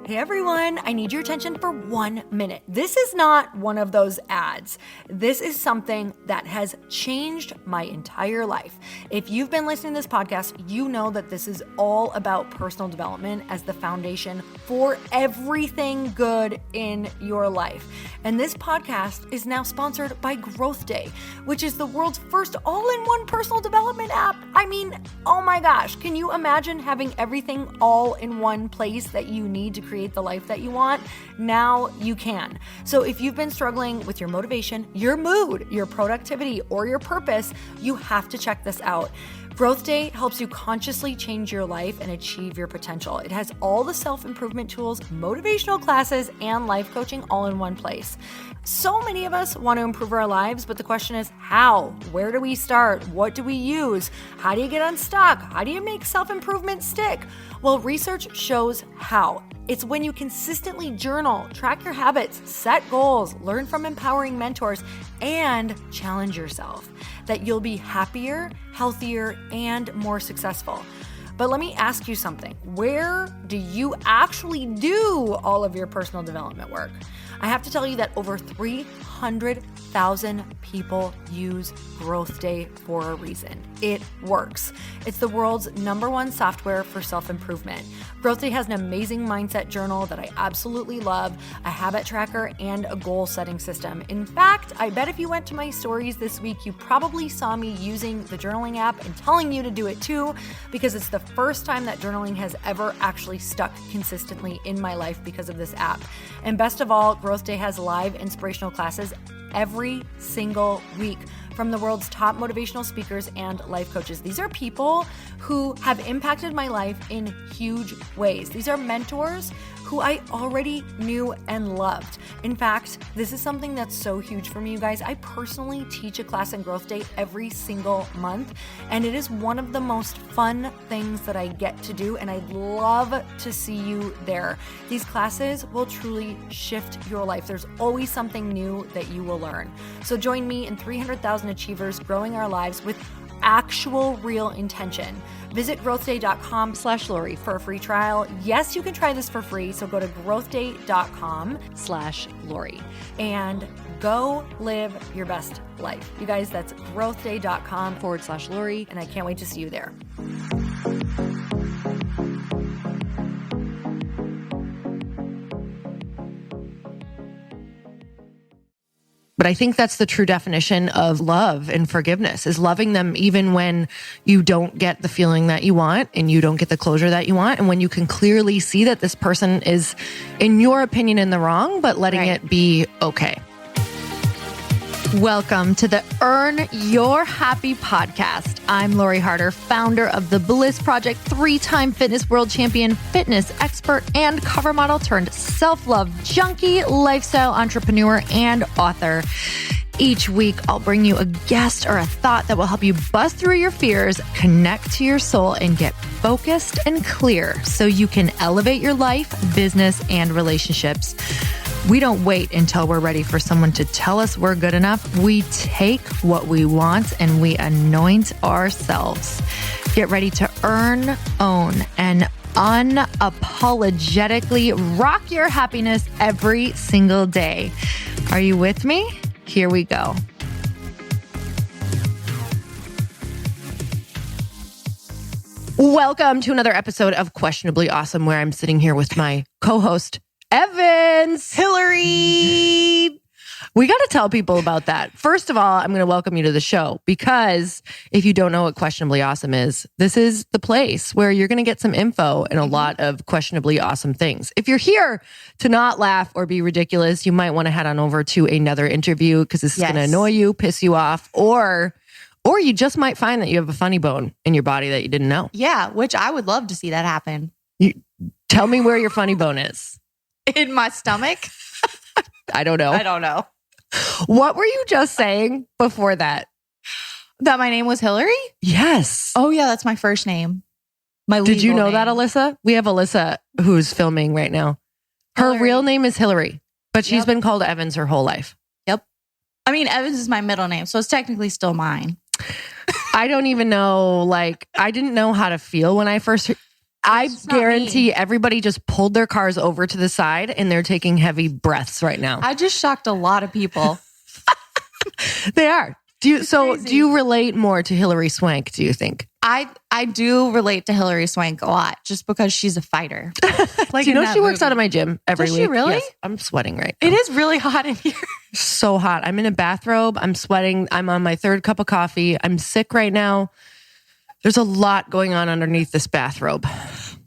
Hey everyone, I need your attention for 1 minute. This is not one of those ads. This is something that has changed my entire life. If you've been listening to this podcast, you know that this is all about personal development as the foundation for everything good in your life. And this podcast is now sponsored by Growth Day, which is the world's first all-in-one personal development app. I mean, oh my gosh, can you imagine having everything all in one place that you need to create the life that you want? Now you can. So if you've been struggling with your motivation, your mood, your productivity, or your purpose, you have to check this out. Growth Day helps you consciously change your life and achieve your potential. It has all the self-improvement tools, motivational classes, and life coaching all in one place. So many of us want to improve our lives, but the question is how? Where do we start? What do we use? How do you get unstuck? How do you make self-improvement stick? Well, research shows how. It's when you consistently journal, track your habits, set goals, learn from empowering mentors, and challenge yourself that you'll be happier, healthier, and more successful. But let me ask you something. Where do you actually do all of your personal development work? I have to tell you that over 300,000 people use Growth Day for a reason. It works. It's the world's #1 software for self-improvement. Growth Day has an amazing mindset journal that I absolutely love, a habit tracker, and a goal-setting system. In fact, I bet if you went to my stories this week, you probably saw me using the journaling app and telling you to do it too, because it's the first time that journaling has ever actually stuck consistently in my life because of this app. And best of all, Growth Day has live inspirational classes every single week from the world's top motivational speakers and life coaches. These are people who have impacted my life in huge ways. These are mentors who I already knew and loved. In fact, this is something that's so huge for me, you guys. I personally teach a class in Growth Day every single month, and it is one of the most fun things that I get to do, and I'd love to see you there. These classes will truly shift your life. There's always something new that you will learn. So join me and 300,000 achievers growing our lives with actual real intention. Visit growthday.com/Lori for a free trial. Yes, you can try this for free. So go to growthday.com/Lori and go live your best life. You guys, that's growthday.com/Lori. And I can't wait to see you there. But I think that's the true definition of love and forgiveness, is loving them even when you don't get the feeling that you want and you don't get the closure that you want. And when you can clearly see that this person is, in your opinion, in the wrong, but letting it be okay. Welcome to the Earn Your Happy podcast. I'm Lori Harder, founder of The Bliss Project, 3-time fitness world champion, fitness expert, and cover model turned self-love junkie, lifestyle entrepreneur, and author. Each week, I'll bring you a guest or a thought that will help you bust through your fears, connect to your soul, and get focused and clear so you can elevate your life, business, and relationships. We don't wait until we're ready for someone to tell us we're good enough. We take what we want and we anoint ourselves. Get ready to earn, own, and unapologetically rock your happiness every single day. Are you with me? Here we go. Welcome to another episode of Questionably Awesome, where I'm sitting here with my co-host, Evans. Hillary. We got to tell people about that. First of all, I'm going to welcome you to the show, because if you don't know what Questionably Awesome is, this is the place where you're going to get some info and a lot of questionably awesome things. If you're here to not laugh or be ridiculous, you might want to head on over to another interview, because this is going to annoy you, piss you off, or you just might find that you have a funny bone in your body that you didn't know. Yeah, which I would love to see that happen. Tell me where your funny bone is. In my stomach? I don't know. I don't know. What were you just saying before that? That my name was Hillary? Yes. Oh yeah, that's my first name. Did you know that, Alyssa? We have Alyssa who's filming right now. Her Hillary. real name is Hillary, but she's been called Evans her whole life. Yep. I mean, Evans is my middle name, so it's technically still mine. I don't even know, I didn't know how to feel when I first I It's not guarantee me. everybody just pulled their cars over to the side and they're taking heavy breaths right now. I just shocked a lot of people. They are. Do crazy. you relate more to Hillary Swank, do you think? I do relate to Hillary Swank a lot just because she's a fighter. Like Do you in know that she works movie. out of my gym every Does week? she really? Yes. I'm sweating right now. It is really hot in here. So hot. I'm in a bathrobe. I'm sweating. I'm on my third cup of coffee. I'm sick right now. There's a lot going on underneath this bathrobe.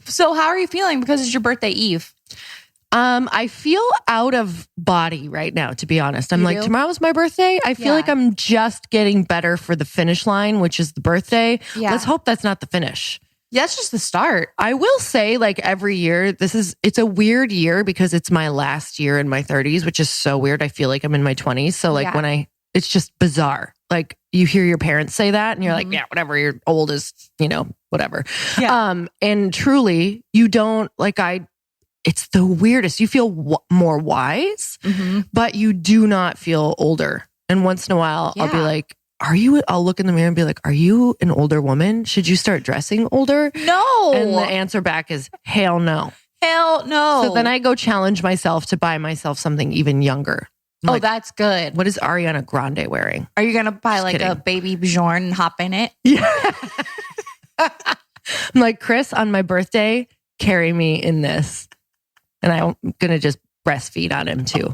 So how are you feeling? Because it's your birthday eve. I feel out of body right now, to be honest. I'm You like, do? tomorrow's my birthday. I feel Yeah. like I'm just getting better for the finish line, which is the birthday. Yeah. Let's hope that's not the finish. Yeah, that's just the start. I will say, like, every year, it's a weird year because it's my last year in my 30s, which is so weird. I feel like I'm in my 20s. So like Yeah. it's just bizarre. Like you hear your parents say that and you're Mhm. like, yeah, whatever, you're old as, whatever. Yeah. And truly you don't it's the weirdest. You feel more wise, Mm-hmm. but you do not feel older. And once in a while, I'll be Yeah. like, I'll look in the mirror and be like, are you an older woman? Should you start dressing older? No. And the answer back is, hell no. Hell no. So then I go challenge myself to buy myself something even younger. I'm Oh, like, that's good. what is Ariana Grande wearing? Are you going to buy Just like a kidding. baby Bjorn and hop in it? Yeah. I'm like, Chris, on my birthday, carry me in this. And I'm going to just breastfeed on him too.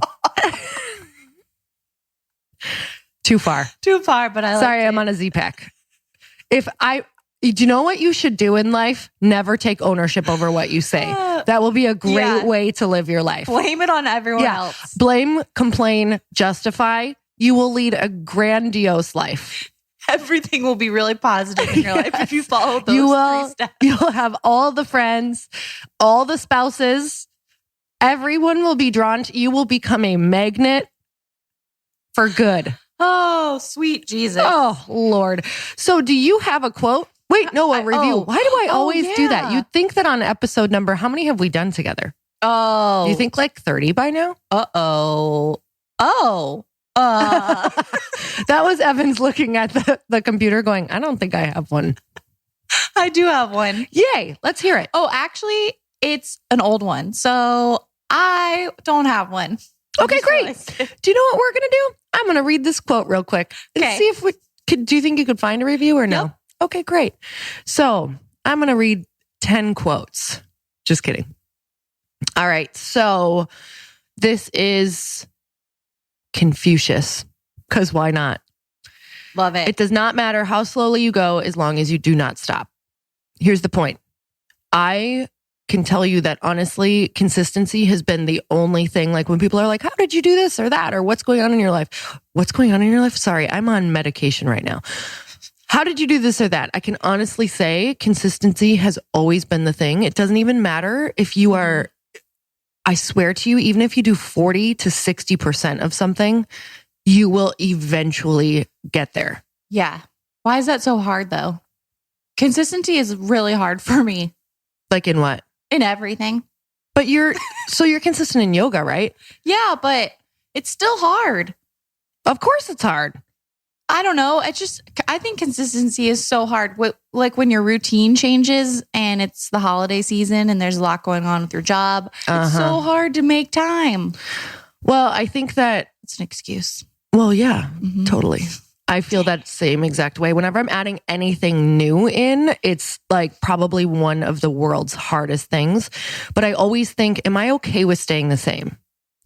Too far. Too far, but I Sorry, like I'm on a Z-Pack. Do you know what you should do in life? Never take ownership over what you say. That will be a great Yeah. way to live your life. Blame it on everyone Yeah. else. Blame, complain, justify. You will lead a grandiose life. Everything will be really positive in your life if you follow those You 3 will. steps. You'll have all the friends, all the spouses. Everyone will be drawn to you. Will become a magnet for good. Oh, sweet Jesus. Oh, Lord. So do you have a quote? Wait, no, a review. Why do I always do that? yeah. You'd think that on episode number, how many have we done together? Oh. Do you think like 30 by now? Uh-oh. Oh. That was Evans looking at the computer going, I don't think I have one. I do have one. Yay. Let's hear it. Oh, actually, it's an old one. So I don't have one. Okay, Just great. realized it. Do you know what we're going to do? I'm going to read this quote real quick and Okay. see if do you think you could find a review or no? Yep. Okay, great. So I'm going to read 10 quotes. Just kidding. All right. So this is Confucius, because why not? Love it. It does not matter how slowly you go as long as you do not stop. Here's the point. I can tell you that honestly, consistency has been the only thing. Like when people are like, how did you do this or that? Or what's going on in your life? What's going on in your life? Sorry, I'm on medication right now. How did you do this or that? I can honestly say consistency has always been the thing. It doesn't even matter if you are, I swear to you, even if you do 40 to 60% of something, you will eventually get there. Yeah. Why is that so hard though? Consistency is really hard for me Like in what? in everything. But you're consistent in yoga, right? Yeah, but it's still hard. Of course it's hard. I don't know. I think consistency is so hard. Like when your routine changes and it's the holiday season and there's a lot going on with your job, it's so hard to make time. Well, I think that, It's an excuse. well, yeah, Mhm. totally. I feel that same exact way. Whenever I'm adding anything new in, it's like probably one of the world's hardest things. But I always think, am I okay with staying the same?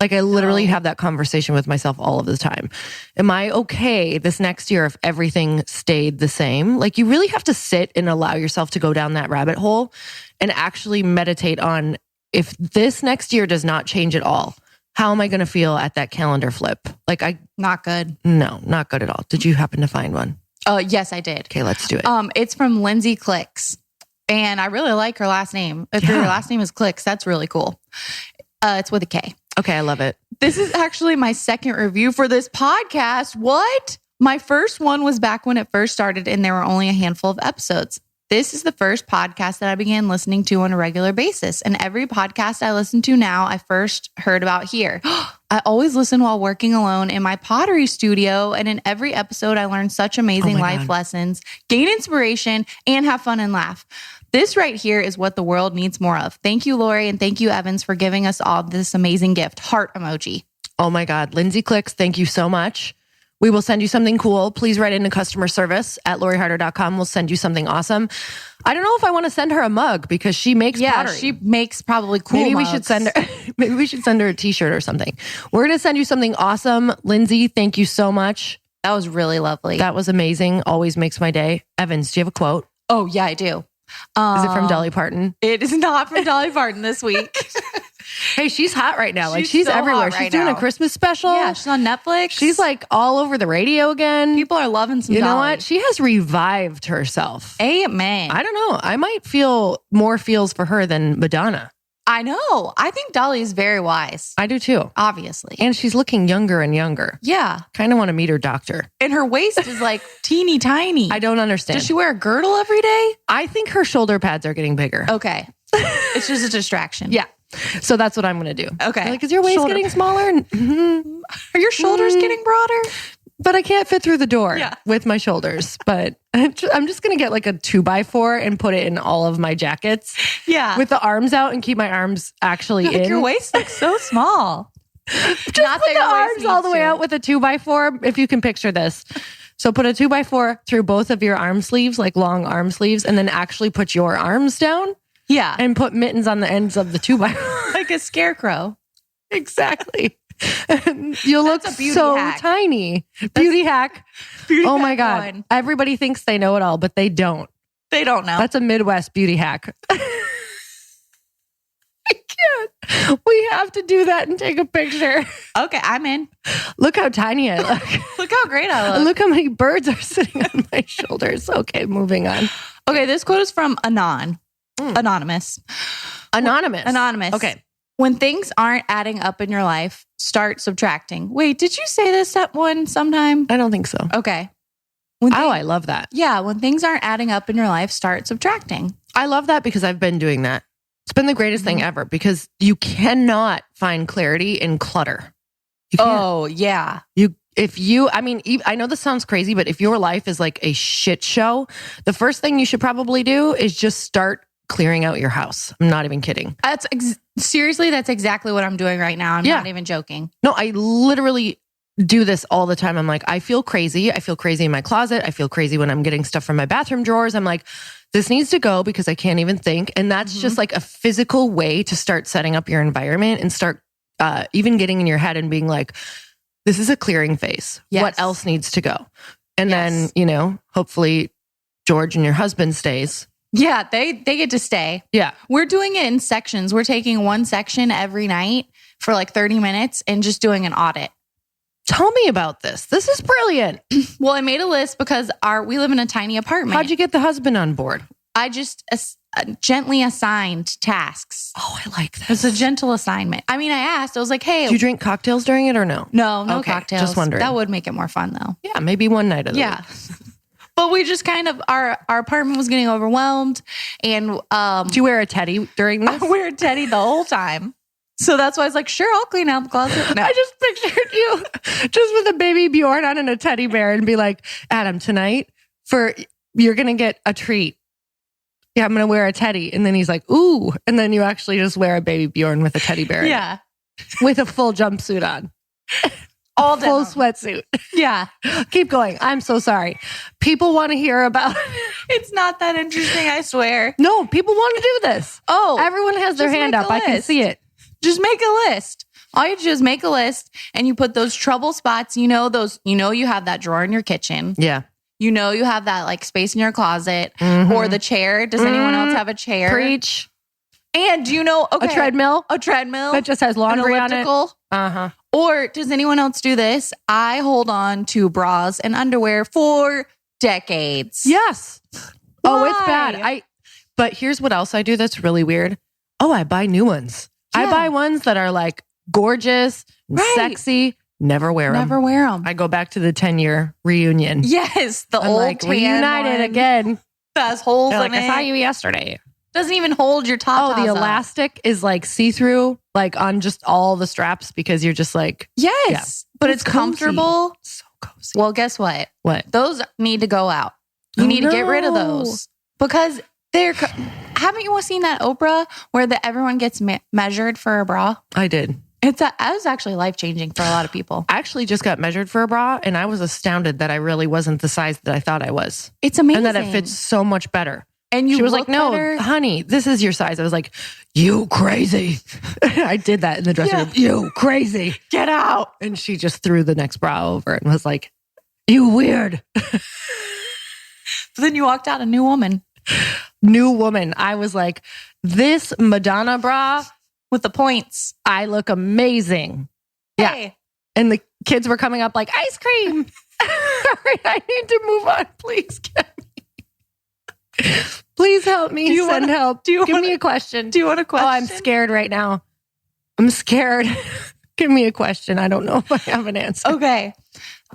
Like I literally No. have that conversation with myself all of the time. Am I okay this next year if everything stayed the same? Like you really have to sit and allow yourself to go down that rabbit hole and actually meditate on, if this next year does not change at all, how am I going to feel at that calendar flip? Like Not good. no, not good at all. Did you happen to find one? Yes, I did. Okay, let's do it. It's from Lindsay Klix. And I really like her last name. If your Yeah. last name is Klix, that's really cool. It's with a K. Okay, I love it. This is actually my second review for this podcast. What? My first one was back when it first started and there were only a handful of episodes. This is the first podcast that I began listening to on a regular basis. And every podcast I listen to now, I first heard about here. I always listen while working alone in my pottery studio. And in every episode, I learn such amazing Oh my life God. lessons, gain inspiration, and have fun and laugh. This right here is what the world needs more of. Thank you, Lori, and thank you, Evans, for giving us all this amazing gift. Heart emoji. Oh my God. Lindsay Klix, thank you so much. We will send you something cool. Please write into customer service at loriharder.com. We'll send you something awesome. I don't know if I want to send her a mug because she makes pottery. She makes probably cool Maybe mugs. we should send her a t-shirt or something. We're going to send you something awesome. Lindsay, thank you so much. That was really lovely. That was amazing. Always makes my day. Evans, do you have a quote? Oh, yeah, I do. Is it from Dolly Parton? It is not from Dolly Parton this week. Hey, she's hot right now. She's so everywhere. hot She's right doing now. a Christmas special. Yeah, she's on Netflix. She's like all over the radio again. People are loving some You know Dolly. what? She has revived herself. Amen. I don't know. I might feel more feels for her than Madonna. I know. I think Dolly is very wise. I do too. Obviously. And she's looking younger and younger. Yeah. Kind of want to meet her doctor. And her waist is like teeny tiny. I don't understand. Does she wear a girdle every day? I think her shoulder pads are getting bigger. Okay. It's just a distraction. Yeah. So that's what I'm going to do. Okay. Like, is your waist Shoulder getting smaller? Mhm. Are your shoulders getting broader? But I can't fit through the door Yeah. with my shoulders. But I'm just going to get like a 2x4 and put it in all of my jackets Yeah. with the arms out and keep my arms actually like in. your waist looks so small. Just Not put that the your waist arms all the needs way to. out with a 2x4, if you can picture this. So put a 2x4 through both of your arm sleeves, like long arm sleeves, and then actually put your arms down Yeah. and put mittens on the ends of the 2x4. like a scarecrow. Exactly. And you'll look That's a beauty so hack. tiny. Beauty hack. Oh my hack God. one. Everybody thinks they know it all, but they don't. They don't know. That's a Midwest beauty hack. I can't. We have to do that and take a picture. Okay, I'm in. Look how tiny I look. Look how great I look. Look how many birds are sitting on my shoulders. Okay, moving on. Okay, this quote is from Anonymous. Anonymous. Okay. When things aren't adding up in your life, start subtracting. Wait, did you say this at one sometime? I don't think so. Okay. I love that. Yeah, when things aren't adding up in your life, start subtracting. I love that because I've been doing that. It's been the greatest thing ever because you cannot find clarity in clutter. You can't. Oh, yeah. I know this sounds crazy, but if your life is like a shit show, the first thing you should probably do is just start clearing out your house. I'm not even kidding. Seriously, that's exactly what I'm doing right now. I'm Yeah. not even joking. No, I literally do this all the time. I'm like, I feel crazy. I feel crazy in my closet. I feel crazy when I'm getting stuff from my bathroom drawers. I'm like, this needs to go because I can't even think. And that's just like a physical way to start setting up your environment and start even getting in your head and being like, this is a clearing phase. Yes. What else needs to go? And Yes. then, hopefully George and your husband stays. Yeah, they get to stay. Yeah. We're doing it in sections. We're taking one section every night for like 30 minutes and just doing an audit. Tell me about this. This is brilliant. Well, I made a list because we live in a tiny apartment. How'd you get the husband on board? I just gently assigned tasks. Oh, I like It's this. a gentle assignment. I mean, I asked. I was like, hey. Do you drink cocktails during it or no? No Okay, cocktails. just wondering. That would make it more fun though. Yeah, maybe one night of the Yeah. week. But we just kind of, our apartment was getting overwhelmed. And Do you wear a teddy during this? I wear Teddy the whole time. So that's why I was like, sure, I'll clean out the closet. No. I just pictured you just with a baby Bjorn on and a teddy bear and be like, Adam, tonight you're going to get a treat. Yeah, I'm going to wear a teddy. And then he's like, ooh. And then you actually just wear a baby Bjorn with a teddy bear. Yeah. With a full jumpsuit on. All Full denim. sweatsuit. Yeah. Keep going. I'm so sorry. People want to hear about It's not that interesting, I swear. No, people want to do this. Oh, Everyone has their just hand make up. a I can list. see it. just make a list. All you do is make a list and you put those trouble spots, you have that drawer in your kitchen. Yeah. You have that like space in your closet or the chair. Does anyone else have a chair? Preach. And do you know, A treadmill A treadmill. that just has an laundry on it. elliptical. Uh-huh. Or does anyone else do this? I hold on to bras and underwear for decades. Yes. Oh, it's bad. Why? But here's what else I do that's really weird. Oh, I buy new ones. I Yeah. buy ones that are like gorgeous, and Right. sexy. Never wear them. Never wear them. I go back to the 10-year reunion. Yes, the I'm old like, tan reunited one again. that has holes They're in like, it. I saw you yesterday. Doesn't even hold your top. Oh, the elastic is like see-through, like on just all the straps because you're just like, Yes, but it's It's cozy. comfortable. so cozy. Well, guess what? What? Those need to go out. You Oh, need to get rid of no. those because Haven't you seen that Oprah where everyone gets measured for a bra? I did. That was actually life-changing for a lot of people. I actually just got measured for a bra and I was astounded that I really wasn't the size that I thought I was. It's amazing. And that it fits so much better. And she was like, no, better. honey, this is your size. I was like, you crazy. I did that in the dressing room. You crazy. Get out. And she just threw the next bra over it and was like, you weird. But then you walked out a new woman. New woman. I was like, this Madonna bra with the points. I look amazing. Hey. Yeah. And the kids were coming up like, ice cream. All right, I need to move on. Please get me. Please help me. Send help. Give me a question. Do you want a question? Oh, I'm scared right now. I'm scared. Give me a question. I don't know if I have an answer. Okay.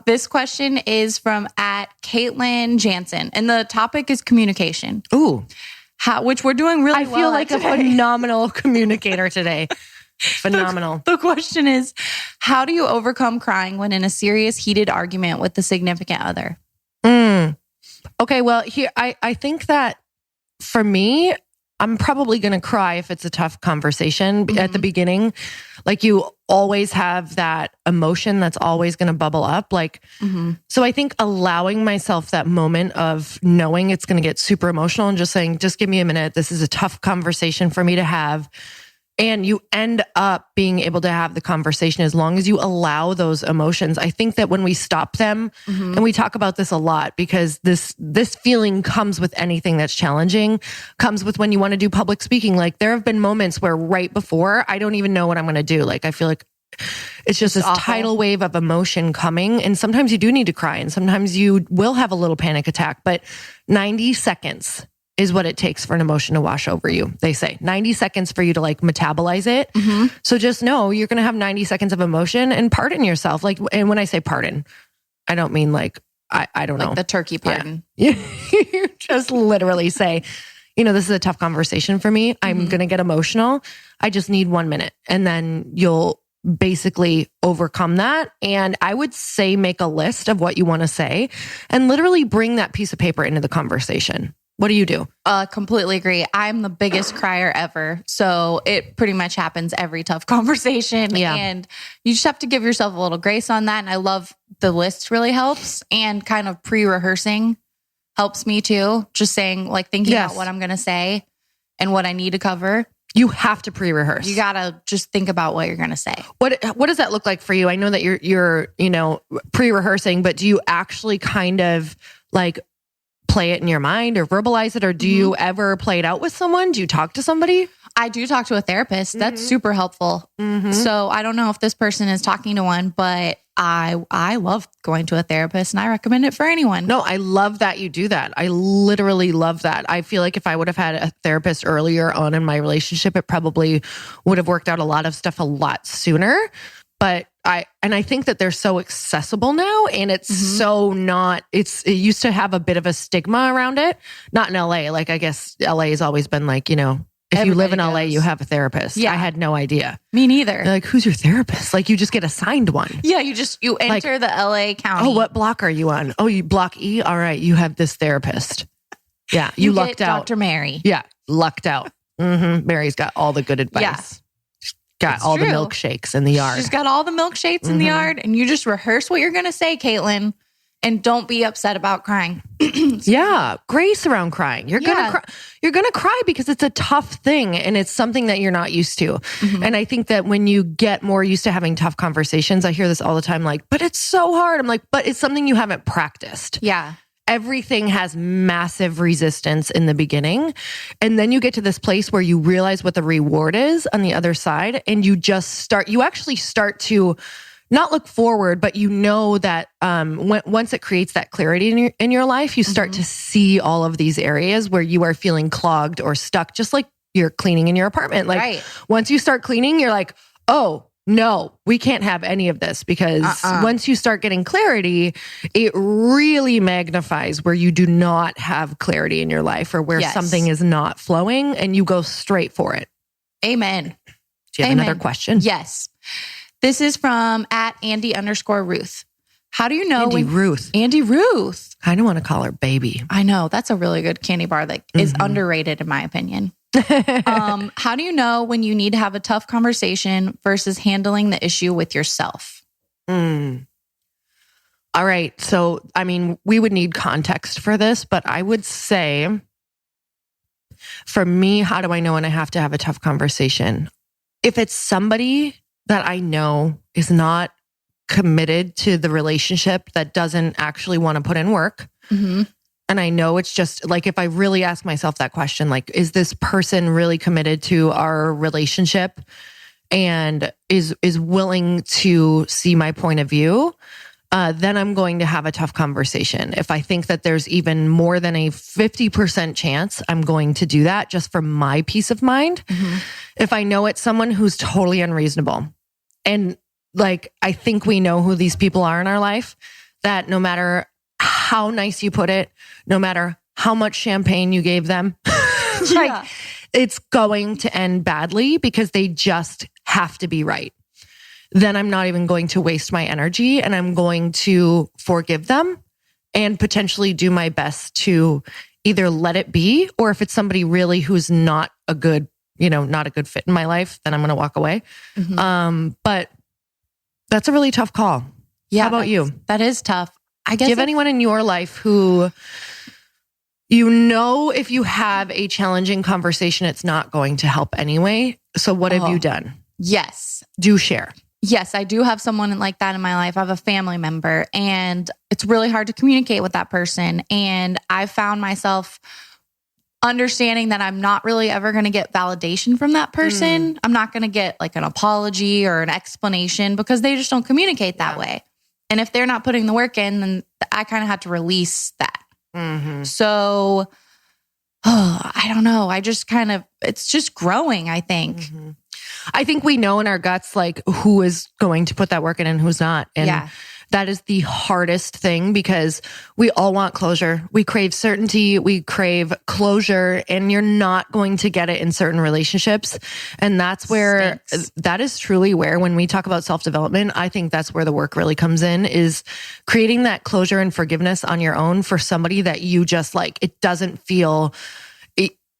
This question is from @Caitlin Jansen. And the topic is communication. Ooh. Which we're doing really well. I feel like a phenomenal communicator today. Phenomenal. The question is, how do you overcome crying when in a serious, heated argument with the significant other? Okay, well, here I think that for me, I'm probably going to cry if it's a tough conversation at the beginning. Like you always have that emotion that's always going to bubble up. So I think allowing myself that moment of knowing it's going to get super emotional and just saying, just give me a minute. This is a tough conversation for me to have. And you end up being able to have the conversation as long as you allow those emotions. I think that when we stop them, and we talk about this a lot because this feeling comes with anything that's challenging, comes with when you want to do public speaking. Like there have been moments where right before, I don't even know what I'm going to do. Like I feel like it's just this tidal wave of emotion coming. And sometimes you do need to cry and sometimes you will have a little panic attack, but 90 seconds is what it takes for an emotion to wash over you. They say 90 seconds for you to like metabolize it. So just know you're going to have 90 seconds of emotion and pardon yourself. Like, and when I say pardon, I don't mean like, I don't know. Like the turkey pardon. Yeah. You just literally say, this is a tough conversation for me. I'm going to get emotional. I just need 1 minute. And then you'll basically overcome that. And I would say, make a list of what you want to say and literally bring that piece of paper into the conversation. What do you do? Completely agree. I'm the biggest crier ever. So it pretty much happens every tough conversation. Yeah. And you just have to give yourself a little grace on that. And I love the list really helps. And kind of pre-rehearsing helps me too. Just saying, like thinking about what I'm going to say and what I need to cover. You have to pre-rehearse. You got to just think about what you're going to say. What does that look like for you? I know that you're pre-rehearsing, but do you actually kind of like play it in your mind or verbalize it? Or do you ever play it out with someone? Do you talk to somebody? I do talk to a therapist. That's super helpful. So I don't know if this person is talking to one, but I love going to a therapist and I recommend it for anyone. No, I love that you do that. I literally love that. I feel like if I would have had a therapist earlier on in my relationship, it probably would have worked out a lot of stuff a lot sooner. But I think that they're so accessible now and it's so not, it used to have a bit of a stigma around it. Not in LA. Like, I guess LA has always been like, if you live in LA, you have a therapist. Yeah. I had no idea. Me neither. They're like, who's your therapist? Like, you just get assigned one. Yeah, you enter the LA county. Oh, what block are you on? Oh, you block E? All right, you have this therapist. Yeah, you lucked out. Dr. Mary. Yeah, lucked out. Mary's got all the good advice. Yeah. Got all the milkshakes in the yard. She's got all the milkshakes in the yard. And you just rehearse what you're going to say, Caitlin. And don't be upset about crying. Yeah. Grace around crying. You're going to cry. You're going to cry because it's a tough thing and it's something that you're not used to. And I think that when you get more used to having tough conversations, I hear this all the time, like, but it's so hard. I'm like, but it's something you haven't practiced. Yeah. Everything has massive resistance in the beginning. And then you get to this place where you realize what the reward is on the other side. And you actually start to not look forward, but you know that once it creates that clarity in your life, you start to see all of these areas where you are feeling clogged or stuck, just like you're cleaning in your apartment. Like once you start cleaning, you're like, oh, no, we can't have any of this because once you start getting clarity, it really magnifies where you do not have clarity in your life or where something is not flowing and you go straight for it. Amen. Do you have another question? Yes. This is from @Andy_Ruth. How do you know Andy Ruth. Andy Ruth. I don't want to call her baby. I know. That's a really good candy bar that is underrated in my opinion. How do you know when you need to have a tough conversation versus handling the issue with yourself? All right. So, I mean, we would need context for this, but I would say for me, how do I know when I have to have a tough conversation? If it's somebody that I know is not committed to the relationship, that doesn't actually want to put in work. And I know it's just like, if I really ask myself that question, like, is this person really committed to our relationship and is willing to see my point of view? Then I'm going to have a tough conversation. If I think that there's even more than a 50% chance, I'm going to do that just for my peace of mind. If I know it's someone who's totally unreasonable, and like, I think we know who these people are in our life, that no matter how nice you put it, no matter how much champagne you gave them, like, it's going to end badly because they just have to be right. Then I'm not even going to waste my energy, and I'm going to forgive them and potentially do my best to either let it be, or if it's somebody really who's not a good, not a good fit in my life, then I'm going to walk away. But that's a really tough call. Yeah. How about you? That is tough. I guess. Do you have anyone in your life who, if you have a challenging conversation, it's not going to help anyway? So what have you done? Yes. Do share. Yes, I do have someone like that in my life. I have a family member, and it's really hard to communicate with that person. And I found myself understanding that I'm not really ever going to get validation from that person. I'm not going to get like an apology or an explanation because they just don't communicate that way. And if they're not putting the work in, then I kind of have to release that. So, I don't know. It's just growing, I think. I think we know in our guts, like, who is going to put that work in and who's not. And that is the hardest thing because we all want closure. We crave certainty. We crave closure, and you're not going to get it in certain relationships. And that's where, that is truly where, when we talk about self-development, I think that's where the work really comes in, is creating that closure and forgiveness on your own for somebody that you just like, it doesn't feel,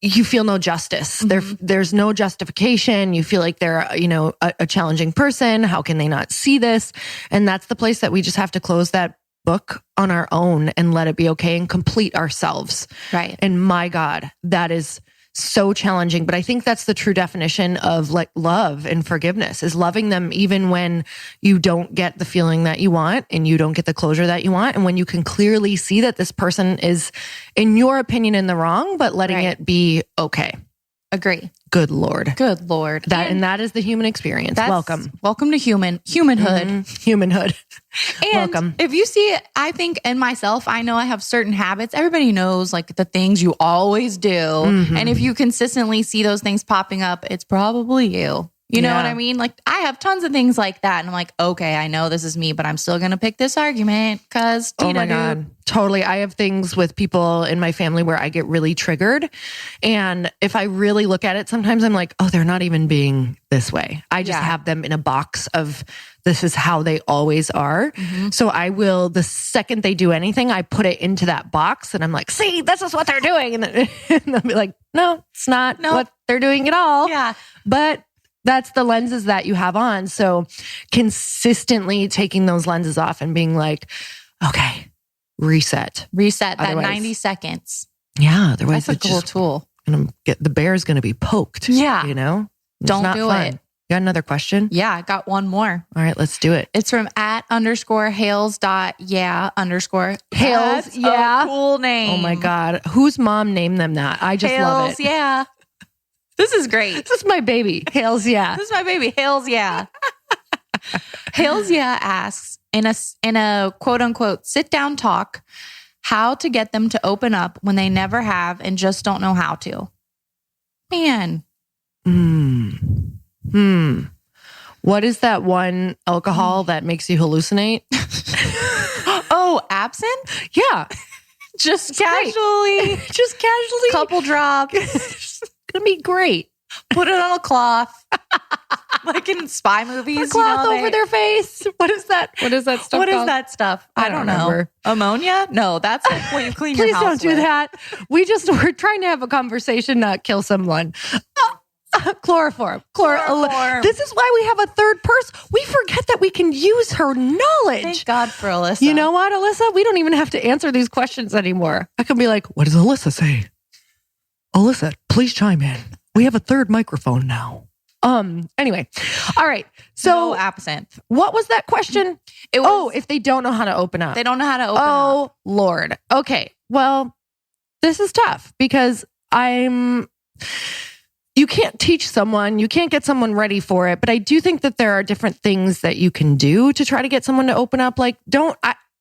you feel no justice. There's no justification. You feel like they're, a challenging person. How can they not see this? And that's the place that we just have to close that book on our own and let it be okay and complete ourselves. Right. And my God, that is so challenging. But I think that's the true definition of like love and forgiveness, is loving them even when you don't get the feeling that you want and you don't get the closure that you want. And when you can clearly see that this person is, in your opinion, in the wrong, but letting it be okay. Agree. Good Lord. Good Lord. And that is the human experience. Welcome to humanhood. Humanhood. And welcome. If you see it, I think in myself, I know I have certain habits. Everybody knows like the things you always do. And if you consistently see those things popping up, it's probably you. You know what I mean? Like, I have tons of things like that. And I'm like, okay, I know this is me, but I'm still going to pick this argument because, oh my God, totally. I have things with people in my family where I get really triggered. And if I really look at it, sometimes I'm like, oh, they're not even being this way. I just have them in a box of, this is how they always are. So I will, the second they do anything, I put it into that box and I'm like, see, this is what they're doing. And they'll be like, no, it's not what they're doing at all. Yeah. But that's the lenses that you have on. So consistently taking those lenses off and being like, okay, reset. That 90 seconds. Yeah. Otherwise, that's a cool tool. The bear's going to be poked. Yeah. It's don't not do fun. it. You got another question? Yeah. I got one more. All right, let's do it. It's from @Hales.yeah_. Hales. That's a cool name. Oh my God. Whose mom named them that? I just love it. Yeah. This is great. This is my baby. Hales, yeah. This is my baby. Hales, yeah. Hales, yeah asks in a quote unquote sit down talk, how to get them to open up when they never have and just don't know how to. Man. What is that one alcohol that makes you hallucinate? Oh, absinthe? Yeah. Just casually. Just casually. Couple drops. Gonna be great. Put it on a cloth. Like in spy movies, a cloth over their face. What is that? What is that stuff What called? is that stuff? I don't know. remember. Ammonia? No, that's like when you clean your Please house don't do with. that. We're trying to have a conversation, not kill someone. Chloroform. Chloroform. This is why we have a third person. We forget that we can use her knowledge. Thank God for Alyssa. You know what, Alyssa? We don't even have to answer these questions anymore. I can be like, what does Alyssa say? Alyssa, please chime in. We have a third microphone now. Anyway. All right. So no absinthe. what was that question? It was, If they don't know how to open up. they don't know how to open up. Oh, Lord. Okay. Well, this is tough because you can't teach someone, you can't get someone ready for it, but I do think that there are different things that you can do to try to get someone to open up. Like,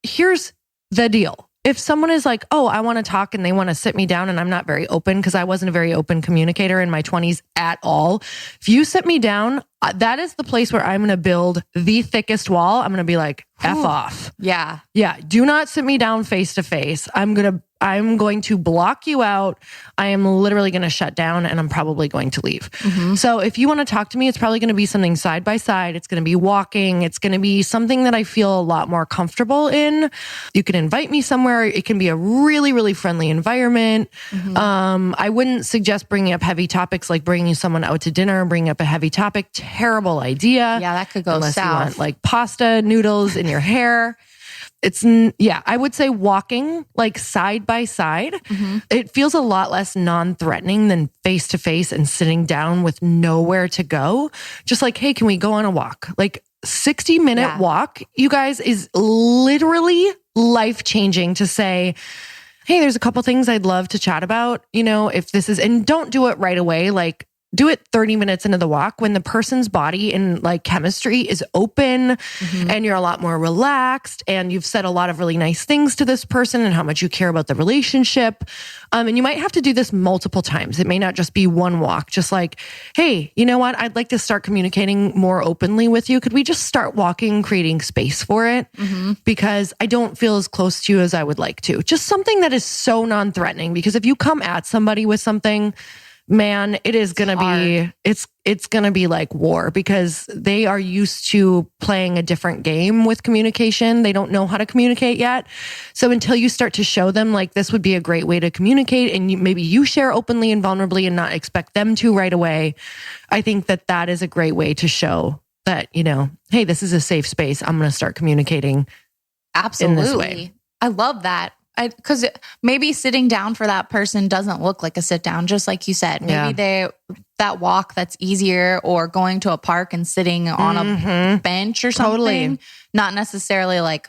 here's the deal. If someone is like, oh, I want to talk and they want to sit me down and I'm not very open because I wasn't a very open communicator in my 20s at all. If you sit me down, that is the place where I'm going to build the thickest wall. I'm going to be like, F off. Yeah. Yeah. Do not sit me down face to face. I'm going to block you out. I am literally going to shut down and I'm probably going to leave. Mm-hmm. So if you want to talk to me, it's probably going to be something side by side. It's going to be walking. It's going to be something that I feel a lot more comfortable in. You can invite me somewhere. It can be a really, really friendly environment. Mm-hmm. I wouldn't suggest bringing up heavy topics like bringing someone out to dinner and bringing up a heavy topic. Terrible idea. Yeah, that could go unless south. you want like pasta noodles in your hair. I would say walking like side by side. Mm-hmm. It feels a lot less non-threatening than face to face and sitting down with nowhere to go. Just like, hey, can we go on a walk? Like 60-minute walk, you guys, is literally life-changing to say, hey, there's a couple things I'd love to chat about. You know, if this is, and don't do it right away. Like, do it 30 minutes into the walk when the person's body and like chemistry is open and you're a lot more relaxed and you've said a lot of really nice things to this person and how much you care about the relationship. And you might have to do this multiple times. It may not just be one walk, just like, hey, you know what? I'd like to start communicating more openly with you. Could we just start walking, creating space for it? Because I don't feel as close to you as I would like to. Just something that is so non-threatening, because if you come at somebody with something, man, it is going to be, it's going to be like war, because they are used to playing a different game with communication. They don't know how to communicate yet. So until you start to show them like this would be a great way to communicate, and maybe you share openly and vulnerably and not expect them to right away, I think that is a great way to show that, you know, hey, this is a safe space. I'm going to start communicating in this way. I love that. Because maybe sitting down for that person doesn't look like a sit down, just like you said. Maybe that walk that's easier, or going to a park and sitting on a bench or something. Not necessarily like,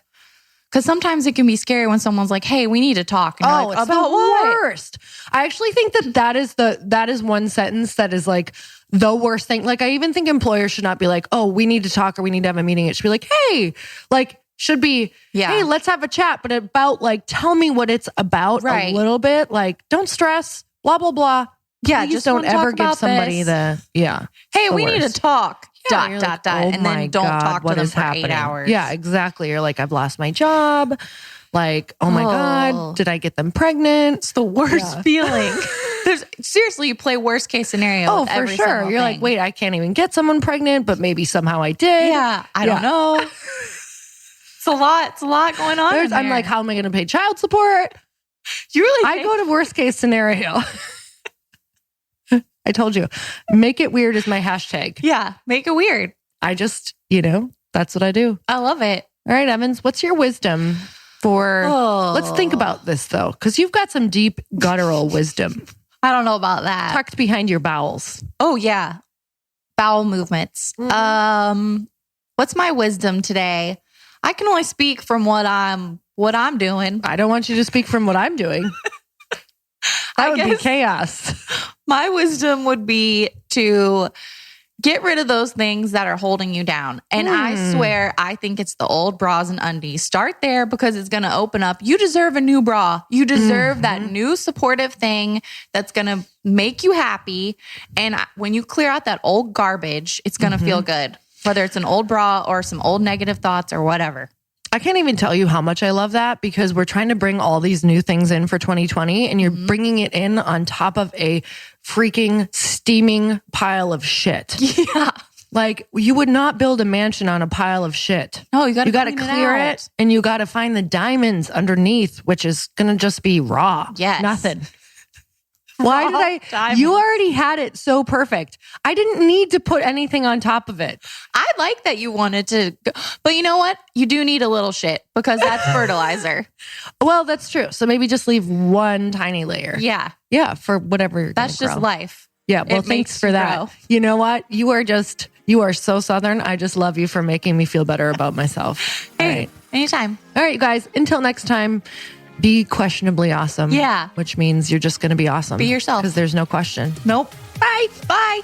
because sometimes it can be scary when someone's like, "Hey, we need to talk." And you're like, it's about the what? worst. I actually think that is one sentence that is like the worst thing. Like, I even think employers should not be like, "Oh, we need to talk," or "We need to have a meeting." It should be like, "Hey," like. Should be, hey, let's have a chat, but about like, tell me what it's about a little bit. Like, don't stress, blah, blah, blah. Yeah, Please just don't ever give somebody hey, we need to talk. Yeah, dot. And then don't talk to them for 8 hours. Yeah, exactly. You're like, I've lost my job. Like, oh my God, did I get them pregnant? It's the worst feeling. Seriously, you play worst case scenario. Oh, for sure. You're like, wait, I can't even get someone pregnant, but maybe somehow I did. Yeah, I don't know. It's a lot going on. I'm like, how am I going to pay child support? You really? I go to worst case scenario. I told you, make it weird is my hashtag. Yeah, make it weird. I just, that's what I do. I love it. All right, Evans, what's your wisdom for? Let's think about this though, because you've got some deep guttural wisdom. I don't know about that. Tucked behind your bowels. Oh yeah, bowel movements. What's my wisdom today? I can only speak from what I'm doing. I don't want you to speak from what I'm doing. That would be chaos. My wisdom would be to get rid of those things that are holding you down. And I swear, I think it's the old bras and undies. Start there, because it's going to open up. You deserve a new bra. You deserve that new supportive thing that's going to make you happy. And when you clear out that old garbage, it's going to feel good. Whether it's an old bra or some old negative thoughts or whatever. I can't even tell you how much I love that, because we're trying to bring all these new things in for 2020, and you're bringing it in on top of a freaking steaming pile of shit. Yeah. Like, you would not build a mansion on a pile of shit. No, you got to clear it, and you got to find the diamonds underneath, which is going to just be raw. Yes. Nothing. Why did I? Diamonds. You already had it so perfect. I didn't need to put anything on top of it. I like that you wanted to, but you know what? You do need a little shit because that's fertilizer. Well, that's true. So maybe just leave one tiny layer. Yeah. Yeah, for whatever you're That's gonna just grow. life. Yeah, well, It thanks makes for you that. grow. You know what? You are so Southern. I just love you for making me feel better about myself. Hey, All right. anytime. All right, you guys. Until next time, be questionably awesome. Yeah. Which means you're just going to be awesome. Be yourself. Because there's no question. Nope. Bye. Bye.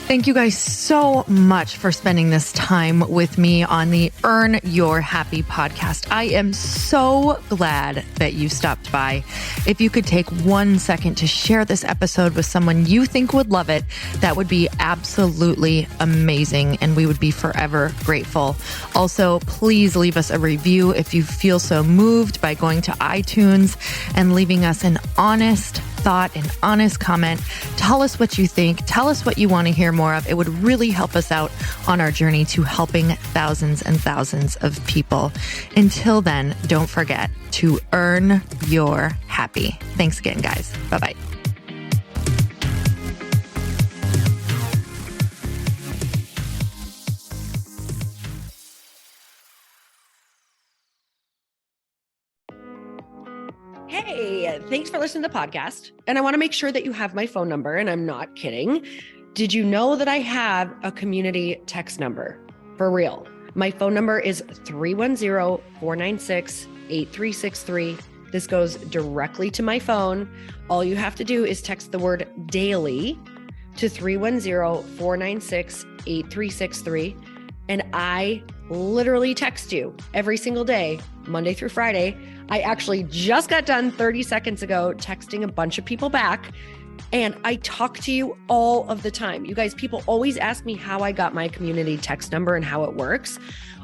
Thank you guys so much for spending this time with me on the Earn Your Happy podcast. I am so glad that you stopped by. If you could take 1 second to share this episode with someone you think would love it, that would be absolutely amazing, and we would be forever grateful. Also, please leave us a review if you feel so moved by going to iTunes and leaving us an honest thought, an honest comment. Tell us what you think. Tell us what you want to hear more of. It would really help us out on our journey to helping thousands and thousands of people. Until then, don't forget to earn your happy. Thanks again, guys. Bye-bye. Hey, thanks for listening to the podcast. And I want to make sure that you have my phone number, and I'm not kidding. Did you know that I have a community text number? For real. My phone number is 310-496-8363. This goes directly to my phone. All you have to do is text the word daily to 310-496-8363. And I literally text you every single day, Monday through Friday. I actually just got done 30 seconds ago texting a bunch of people back, and I talk to you all of the time. You guys, people always ask me how I got my community text number and how it works.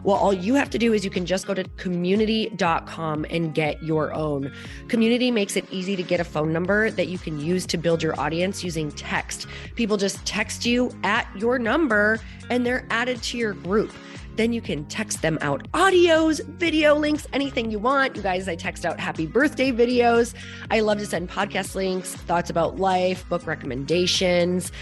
Well, all you have to do is you can just go to community.com and get your own. Community makes it easy to get a phone number that you can use to build your audience using text. People just text you at your number and they're added to your group. Then you can text them out audios, video links, anything you want. You guys, I text out happy birthday videos. I love to send podcast links, thoughts about life, book recommendations,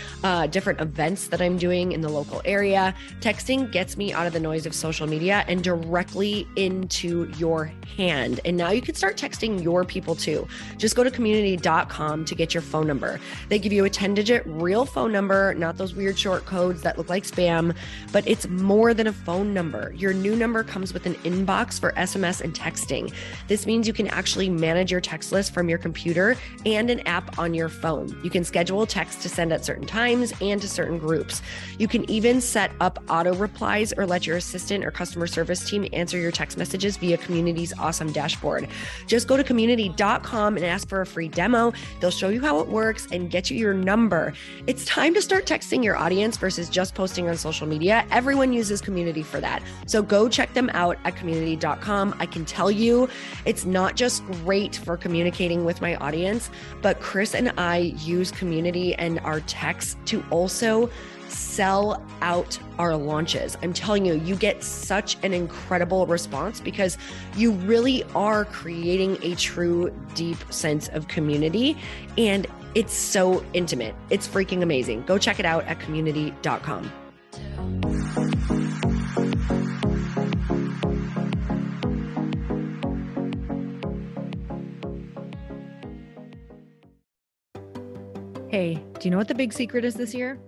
different events that I'm doing in the local area. Texting gets me out of the noise of social media and directly into your hand. And now you can start texting your people too. Just go to community.com to get your phone number. They give you a 10-digit real phone number, not those weird short codes that look like spam, but it's more than a phone number. Your new number comes with an inbox for SMS and texting. This means you can actually manage your text list from your computer and an app on your phone. You can schedule text to send at certain times and to certain groups. You can even set up auto replies or let your assistant or customer service team answer your text messages via Community's awesome dashboard. Just go to community.com and ask for a free demo. They'll show you how it works and get you your number. It's time to start texting your audience versus just posting on social media. Everyone uses Community for that. So go check them out at community.com. I can tell you it's not just great for communicating with my audience, but Chris and I use Community and our texts to also sell out our launches. I'm telling you, you get such an incredible response because you really are creating a true, deep sense of community, and it's so intimate. It's freaking amazing. Go check it out at community.com. Hey, do you know what the big secret is this year?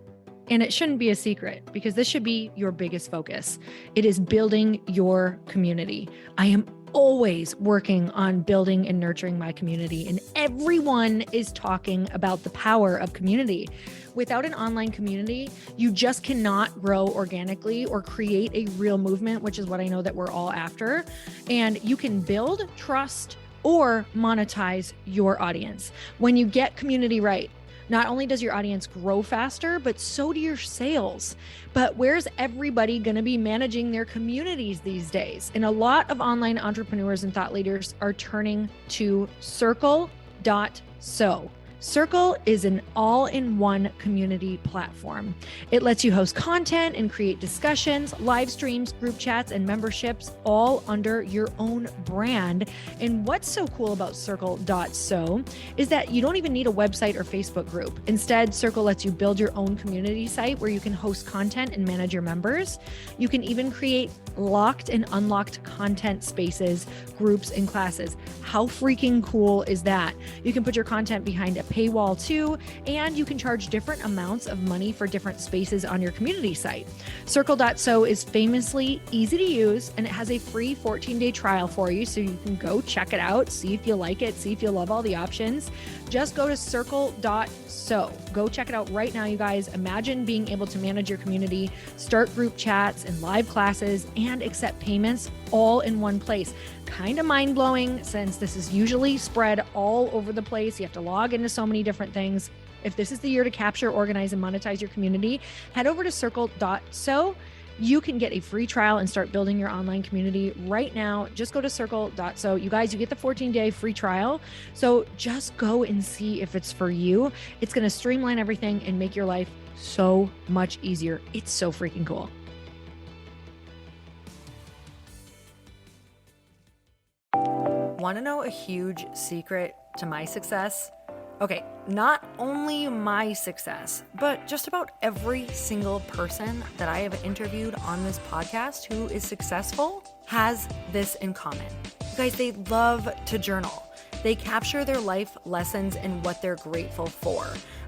And it shouldn't be a secret because this should be your biggest focus. It is building your community. I am always working on building and nurturing my community, and everyone is talking about the power of community. Without an online community, you just cannot grow organically or create a real movement, which is what I know that we're all after. And you can build trust or monetize your audience. When you get community right, not only does your audience grow faster, but so do your sales. But where's everybody going to be managing their communities these days? And a lot of online entrepreneurs and thought leaders are turning to circle.so. Circle is an all-in-one community platform. It lets you host content and create discussions, live streams, group chats, and memberships all under your own brand. And what's so cool about Circle.so is that you don't even need a website or Facebook group. Instead, Circle lets you build your own community site where you can host content and manage your members. You can even create locked and unlocked content spaces, groups, and classes. How freaking cool is that? You can put your content behind a paywall too, and you can charge different amounts of money for different spaces on your community site. Circle.so is famously easy to use, and it has a free 14-day trial for you, so you can go check it out, see if you like it, see if you love all the options. Just go to Circle.so. Go check it out right now, you guys. Imagine being able to manage your community, start group chats and live classes, and accept payments all in one place. Kind of mind-blowing, since this is usually spread all over the place. You have to log into so many different things. If this is the year to capture, organize, and monetize your community, head over to Circle.so. You can get a free trial and start building your online community right now. Just go to Circle.so. You guys, you get the 14-day free trial. So just go and see if it's for you. It's going to streamline everything and make your life so much easier. It's so freaking cool. Want to know a huge secret to my success? Okay, not only my success, but just about every single person that I have interviewed on this podcast who is successful has this in common. You guys, they love to journal. They capture their life lessons and what they're grateful for.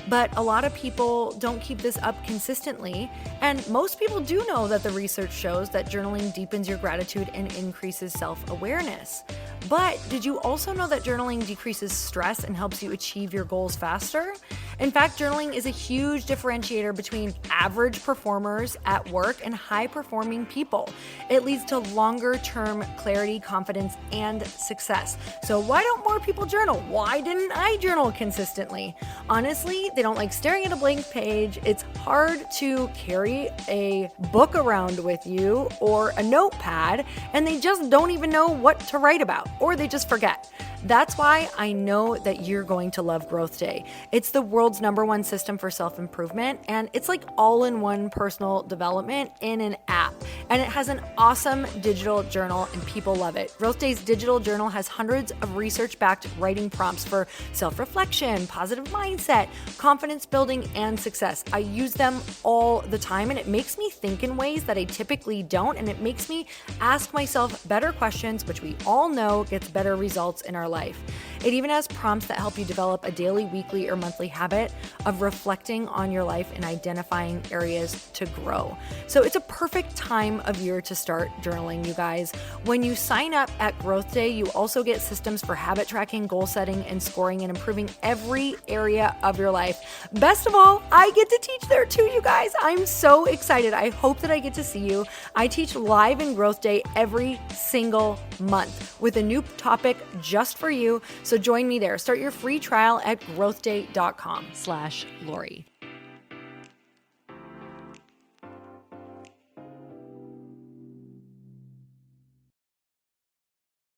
But a lot of people don't keep this up consistently. And most people do know that the research shows that journaling deepens your gratitude and increases self-awareness. But did you also know that journaling decreases stress and helps you achieve your goals faster? In fact, journaling is a huge differentiator between average performers at work and high-performing people. It leads to longer-term clarity, confidence, and success. So why don't more people journal? Why didn't I journal consistently? Honestly, they don't like staring at a blank page. It's hard to carry a book around with you or a notepad, and they just don't even know what to write about, or they just forget. That's why I know that you're going to love Growth Day. It's the world's #1 system for self-improvement, and it's like all-in-one personal development in an app. And it has an awesome digital journal, and people love it. Growth Day's digital journal has hundreds of research-backed writing prompts for self-reflection, positive mindset, confidence building, and success. I use them all the time, and it makes me think in ways that I typically don't, and it makes me ask myself better questions, which we all know gets better results in our life. It even has prompts that help you develop a daily, weekly, or monthly habit of reflecting on your life and identifying areas to grow. So it's a perfect time of year to start journaling, you guys. When you sign up at Growth Day, you also get systems for habit tracking, goal setting, and scoring, and improving every area of your life. Best of all, I get to teach there too, you guys. I'm so excited. I hope that I get to see you. I teach live in Growth Day every single month with a new topic just for you. So join me there. Start your free trial at growthday.com/Lori.